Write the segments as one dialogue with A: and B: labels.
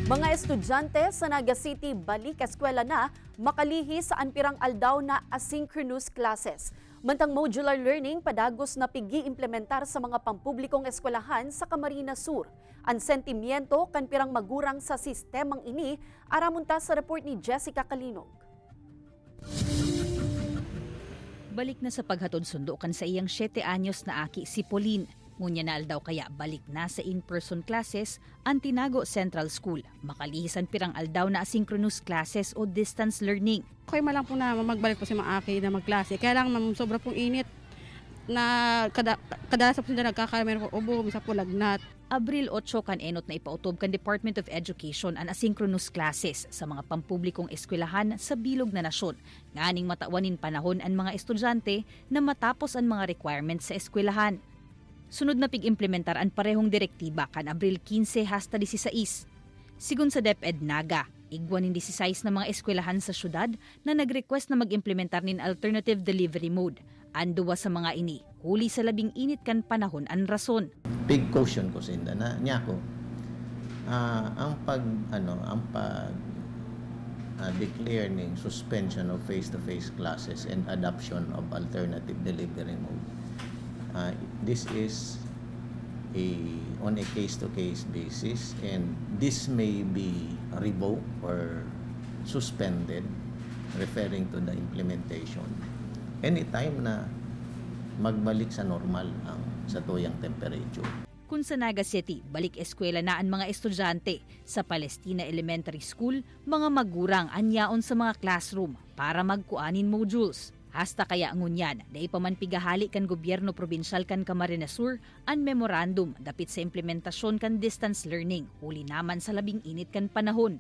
A: Mga estudyante sa Naga City balik eskwela na makalihi sa anpirang aldaw na asynchronous classes. Mantang modular learning padagos na pigi-implementar sa mga pampublikong eskwelahan sa Camarines Sur. Ang sentimiento kan pirang magurang sa sistemang ini aramunta sa report ni Jessica Calinog.
B: Balik na sa paghatod sundo kan sa iyang 7 anyos na aki si Pauline. Ngunya na aldaw kaya balik na sa in-person classes ang Tinago Central School. Makalihisan pirang aldaw na asynchronous classes o distance learning.
C: Okay malang po na magbalik po si Maaki na magklase. Kaya lang sobra pong init na kadalas po sila nagkakaroon po ubo, misa po lagnat.
B: Abril 8 kan enot na ipautob kan Department of Education ang asynchronous classes sa mga pampublikong eskwelahan sa bilog na nasyon. Nganing matawanin panahon ang mga estudyante na matapos ang mga requirements sa eskwelahan. Sunod na pig-implementar ang parehong direktiba kan Abril 15 hasta 16. Sigun sa DepEd Naga, igwan ng 16 na mga eskwelahan sa syudad na nag-request na mag-implementar nin alternative delivery mode. Anduwa sa mga ini, huli sa labing init kan panahon ang rason.
D: Big caution ko sinda na niya ko. Ang pag declare ng suspension of face-to-face classes and adoption of alternative delivery mode. This is on a case-to-case basis, and this may be revoked or suspended referring to the implementation anytime na magbalik sa normal ang satuyang temperature.
B: Kung sa Naga City, balik eskwela na ang mga estudyante. Sa Palestina Elementary School, mga magurang anyaon sa mga classroom para magkuanin modules. Hasta kaya ngunyan, dahil pamanpigahali kan gobyerno probinsyal kan Camarines Sur ang memorandum dapit sa implementasyon kan distance learning, huli naman sa labing init kan panahon.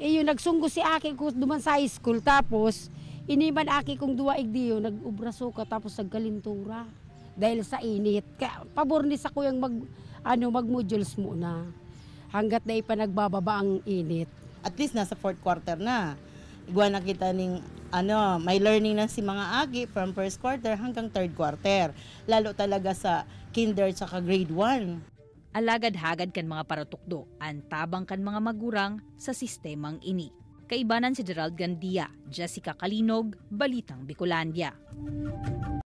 C: Yung nagsunggo si Aki ko duman sa high school, tapos iniban Aki kong duwa igdiyo, nag-ubraso ka tapos nagkalintura dahil sa init. Kaya pabor ni sa kuyang mag-modules muna hanggat dahil pa nagbababa ang init.
E: At least nasa 4th quarter na. Igwa na kita ning may learning na si mga agi from 1st quarter hanggang 3rd quarter. Lalo talaga sa kinder at grade 1.
B: Alagad-hagad kan mga paratukdo, antabang kan mga magurang sa sistemang ini. Kaibanan si Gerald Gandia, Jessica Calinog, Balitang Bicolandia.